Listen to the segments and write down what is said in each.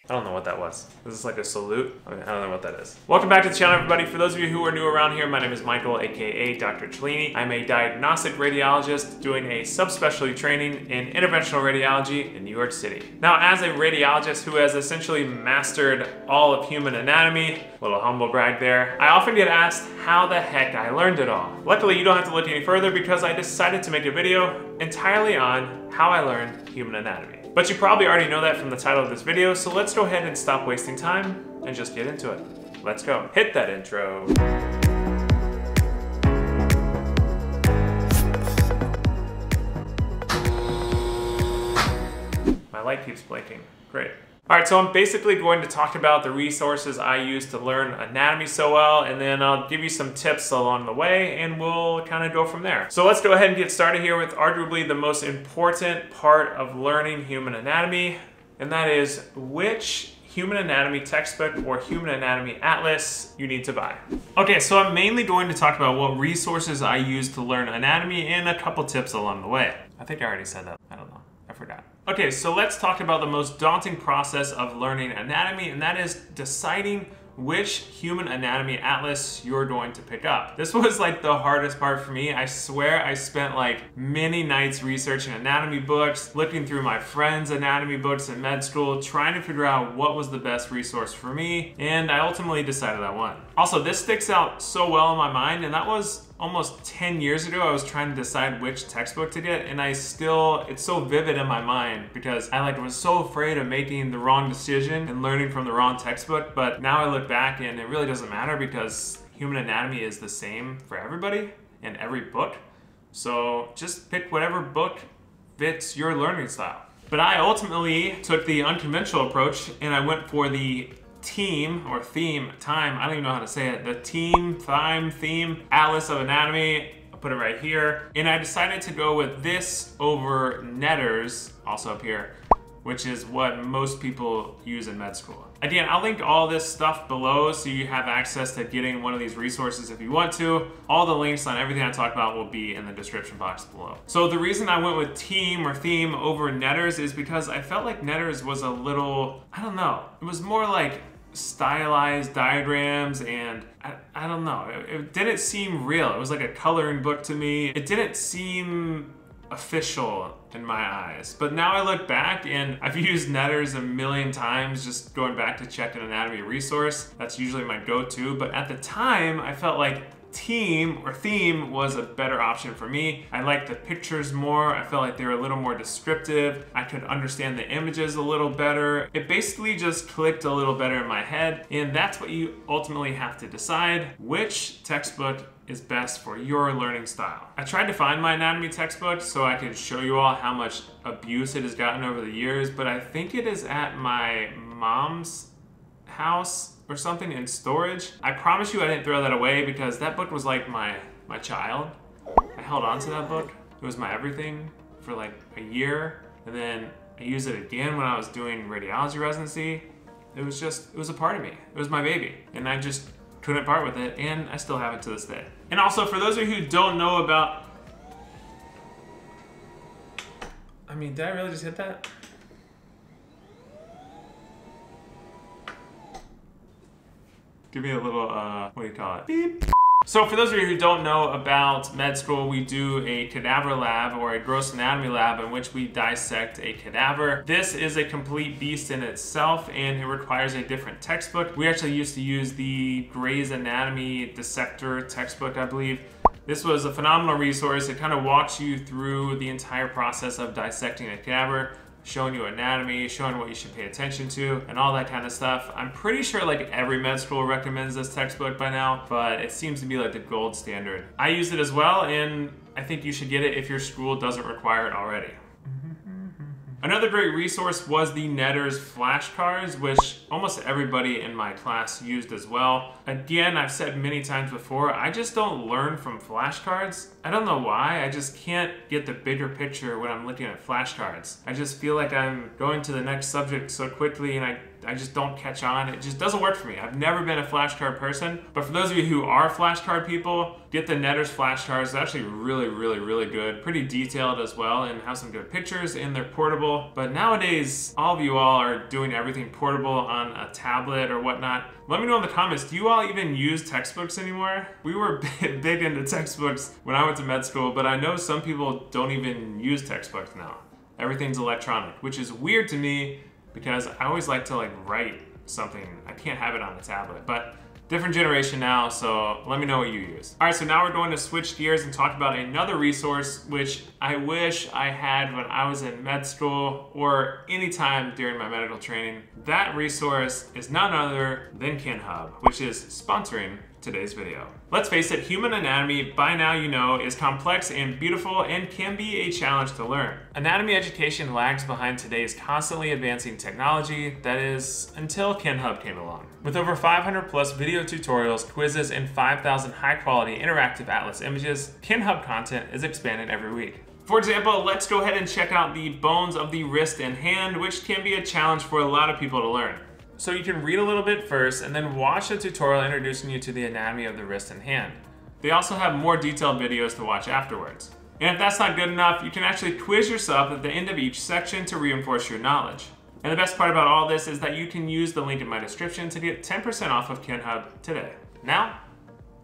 I don't know what that was. Is this like a salute? I don't know what that is. Welcome back to the channel, everybody. For those of you who are new around here, my name is Michael, aka Dr. Cellini. I'm a diagnostic radiologist doing a subspecialty training in interventional radiology in New York City. Now, as a radiologist who has essentially mastered all of human anatomy, little humble brag there, I often get asked how the heck I learned it all. Luckily, you don't have to look any further because I decided to make a video entirely on how I learned human anatomy. But you probably already know that from the title of this video, so let's go ahead and stop wasting time and just get into it. Let's go. Hit that intro. My light keeps blinking. Great. All right, so I'm basically going to talk about the resources I use to learn anatomy so well, and then I'll give you some tips along the way, and we'll kind of go from there. So let's go ahead and get started here with arguably the most important part of learning human anatomy, and that is which human anatomy textbook or human anatomy atlas you need to buy. Okay, so I'm mainly going to talk about what resources I use to learn anatomy and a couple tips along the way. I think I already said that. I don't know. I forgot. Okay, so let's talk about the most daunting process of learning anatomy, and that is deciding which human anatomy atlas you're going to pick up. This was like the hardest part for me. I swear I spent like many nights researching anatomy books, looking through my friends' anatomy books in med school, trying to figure out what was the best resource for me, and I ultimately decided on one. Also, this sticks out so well in my mind, and that was almost 10 years ago. I was trying to decide which textbook to get, and it's so vivid in my mind because I was so afraid of making the wrong decision and learning from the wrong textbook. But now I look back and it really doesn't matter because human anatomy is the same for everybody in every book. So just pick whatever book fits your learning style. But I ultimately took the unconventional approach and I went for the theme I don't even know how to say it, the theme atlas of anatomy. I'll put it right here. And I decided to go with this over Netter's, also up here, which is what most people use in med school. Again, I'll link all this stuff below so you have access to getting one of these resources if you want to. All the links on everything I talk about will be in the description box below. So the reason I went with theme over Netter's is because I felt like Netter's was a little, I don't know, it was more like stylized diagrams, and I don't know, it didn't seem real. It was like a coloring book to me. It didn't seem official in my eyes. But now I look back and I've used Netter's a million times, just going back to check an anatomy resource. That's usually my go-to, but at the time I felt like theme was a better option for me. I liked the pictures more. I felt like they were a little more descriptive. I could understand the images a little better. It basically just clicked a little better in my head, and that's what you ultimately have to decide, which textbook is best for your learning style. I tried to find my anatomy textbook so I could show you all how much abuse it has gotten over the years, but I think it is at my mom's house or something in storage. I promise you I didn't throw that away because that book was like my child. I held on to that book. It was my everything for like a year, and then I used it again when I was doing radiology residency. It was a part of me. It was my baby, and I just couldn't part with it, and I still have it to this day. And also, for those of you who don't know about, I mean, did I really just hit that? Give me a little, what do you call it? Beep. So for those of you who don't know about med school, we do a cadaver lab or a gross anatomy lab in which we dissect a cadaver. This is a complete beast in itself, and it requires a different textbook. We actually used to use the Gray's Anatomy Dissector textbook, I believe. This was a phenomenal resource. It kind of walks you through the entire process of dissecting a cadaver, showing you anatomy, showing what you should pay attention to, and all that kind of stuff. I'm pretty sure like every med school recommends this textbook by now, but it seems to be like the gold standard. I use it as well, and I think you should get it if your school doesn't require it already. Another great resource was the Netter's flashcards, which almost everybody in my class used as well. Again, I've said many times before, I just don't learn from flashcards. I don't know why, I just can't get the bigger picture when I'm looking at flashcards. I just feel like I'm going to the next subject so quickly, and I just don't catch on. It just doesn't work for me. I've never been a flashcard person, but for those of you who are flashcard people, get the Netter's flashcards. They're actually really good, pretty detailed as well, and have some good pictures, and they're portable. But nowadays, all of you all are doing everything portable on a tablet or whatnot. Let me know in the comments, do you all even use textbooks anymore? We were big into textbooks when I went to med school, but I know some people don't even use textbooks now. Everything's electronic, which is weird to me because I always like to write something. I can't have it on a tablet, but different generation now, so let me know what you use. All right, so now we're going to switch gears and talk about another resource which I wish I had when I was in med school or any time during my medical training. That resource is none other than KinHub, which is sponsoring today's video. Let's face it, human anatomy, by now you know, is complex and beautiful and can be a challenge to learn. Anatomy education lags behind today's constantly advancing technology, that is, until KinHub came along. With over 500 plus video tutorials, quizzes, and 5,000 high quality interactive atlas images, KinHub content is expanded every week. For example, let's go ahead and check out the bones of the wrist and hand, which can be a challenge for a lot of people to learn. So you can read a little bit first and then watch a tutorial introducing you to the anatomy of the wrist and hand. They also have more detailed videos to watch afterwards. And if that's not good enough, you can actually quiz yourself at the end of each section to reinforce your knowledge. And the best part about all this is that you can use the link in my description to get 10% off of KinHub today. Now,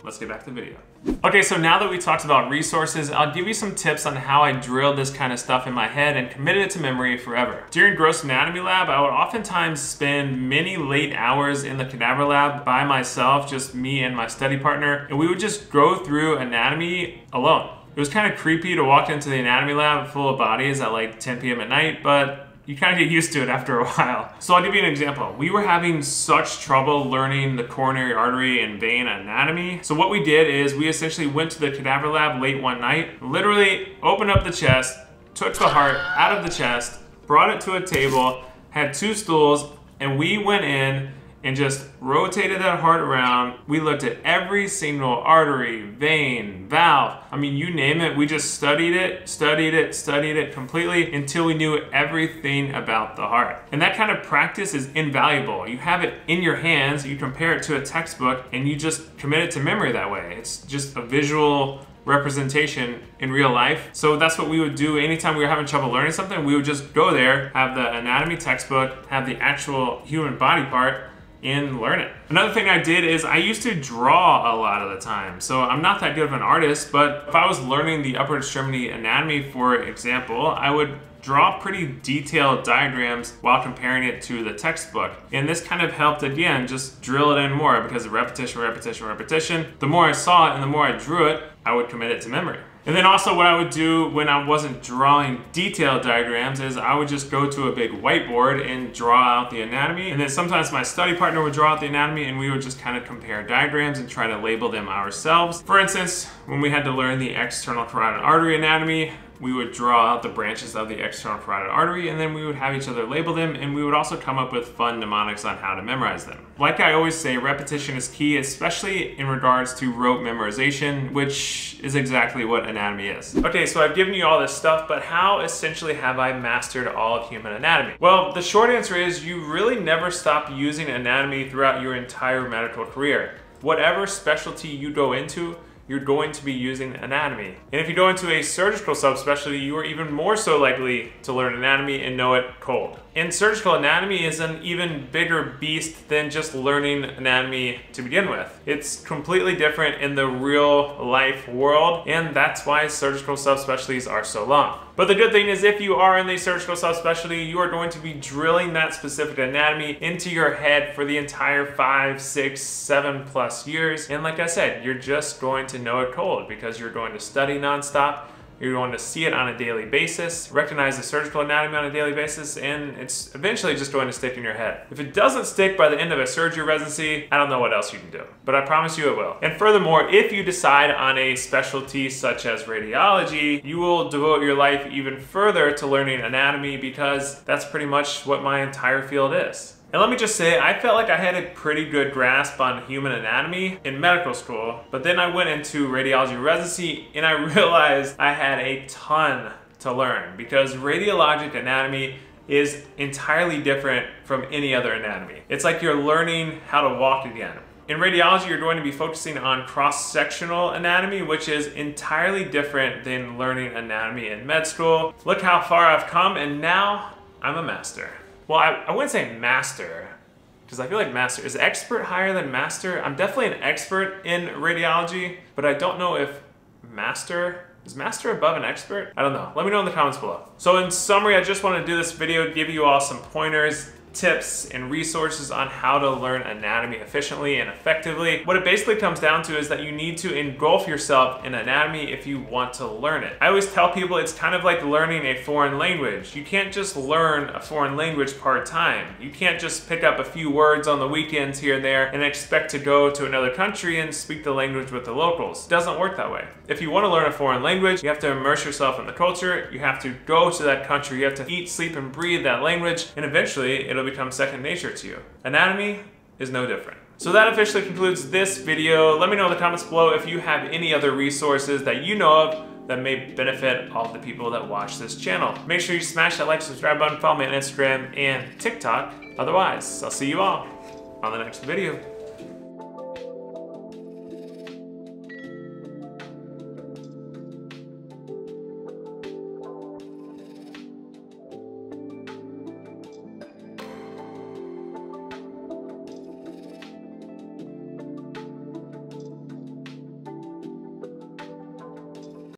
let's get back to the video. Okay, so now that we talked about resources, I'll give you some tips on how I drilled this kind of stuff in my head and committed it to memory forever. During gross anatomy lab, I would oftentimes spend many late hours in the cadaver lab by myself, just me and my study partner, and we would just go through anatomy alone. It was kind of creepy to walk into the anatomy lab full of bodies at 10 p.m. at night, but you kind of get used to it after a while. So I'll give you an example. We were having such trouble learning the coronary artery and vein anatomy. So what we did is we essentially went to the cadaver lab late one night, literally opened up the chest, took the heart out of the chest, brought it to a table, had 2 stools, and we went in and just rotated that heart around. We looked at every single artery, vein, valve. I mean, you name it, we just studied it completely until we knew everything about the heart. And that kind of practice is invaluable. You have it in your hands, you compare it to a textbook, and you just commit it to memory that way. It's just a visual representation in real life. So that's what we would do anytime we were having trouble learning something. We would just go there, have the anatomy textbook, have the actual human body part, and learn it. Another thing I did is I used to draw a lot of the time. So I'm not that good of an artist, but if I was learning the upper extremity anatomy, for example, I would draw pretty detailed diagrams while comparing it to the textbook. And this kind of helped, again, just drill it in more because of repetition. The more I saw it and the more I drew it, I would commit it to memory. And then also what I would do when I wasn't drawing detailed diagrams is I would just go to a big whiteboard and draw out the anatomy. And then sometimes my study partner would draw out the anatomy and we would just kind of compare diagrams and try to label them ourselves. For instance, when we had to learn the external carotid artery anatomy, we would draw out the branches of the external carotid artery and then we would have each other label them, and we would also come up with fun mnemonics on how to memorize them. Like I always say, repetition is key, especially in regards to rote memorization, which is exactly what anatomy is. Okay, so I've given you all this stuff, but how essentially have I mastered all of human anatomy? Well, the short answer is you really never stop using anatomy throughout your entire medical career. Whatever specialty you go into, you're going to be using anatomy. And if you go into a surgical subspecialty, you are even more so likely to learn anatomy and know it cold. And surgical anatomy is an even bigger beast than just learning anatomy to begin with. It's completely different in the real life world, and that's why surgical subspecialties are so long. But the good thing is if you are in the surgical subspecialty, you are going to be drilling that specific anatomy into your head for the entire 5, 6, 7+ years. And like I said, you're just going to know it cold because you're going to study nonstop. You're going to see it on a daily basis, recognize the surgical anatomy on a daily basis, and it's eventually just going to stick in your head. If it doesn't stick by the end of a surgery residency, I don't know what else you can do, but I promise you it will. And furthermore, if you decide on a specialty such as radiology, you will devote your life even further to learning anatomy because that's pretty much what my entire field is. And let me just say, I felt like I had a pretty good grasp on human anatomy in medical school, but then I went into radiology residency and I realized I had a ton to learn because radiologic anatomy is entirely different from any other anatomy. It's like you're learning how to walk again. In radiology, you're going to be focusing on cross-sectional anatomy, which is entirely different than learning anatomy in med school. Look how far I've come, and now I'm a master. Well, I wouldn't say master, because I feel like master, is expert higher than master? I'm definitely an expert in radiology, but I don't know if master, is master above an expert? I don't know. Let me know in the comments below. So in summary, I just want to do this video to give you all some pointers, tips, and resources on how to learn anatomy efficiently and effectively. What it basically comes down to is that you need to engulf yourself in anatomy if you want to learn it. I always tell people it's kind of like learning a foreign language. You can't just learn a foreign language part-time. You can't just pick up a few words on the weekends here and there and expect to go to another country and speak the language with the locals. It doesn't work that way. If you want to learn a foreign language, you have to immerse yourself in the culture, you have to go to that country, you have to eat, sleep, and breathe that language, and eventually it'll become second nature to you. Anatomy is no different. So that officially concludes this video. Let me know in the comments below if you have any other resources that you know of that may benefit all the people that watch this channel. Make sure you smash that like, subscribe button, follow me on Instagram and TikTok. Otherwise, I'll see you all on the next video.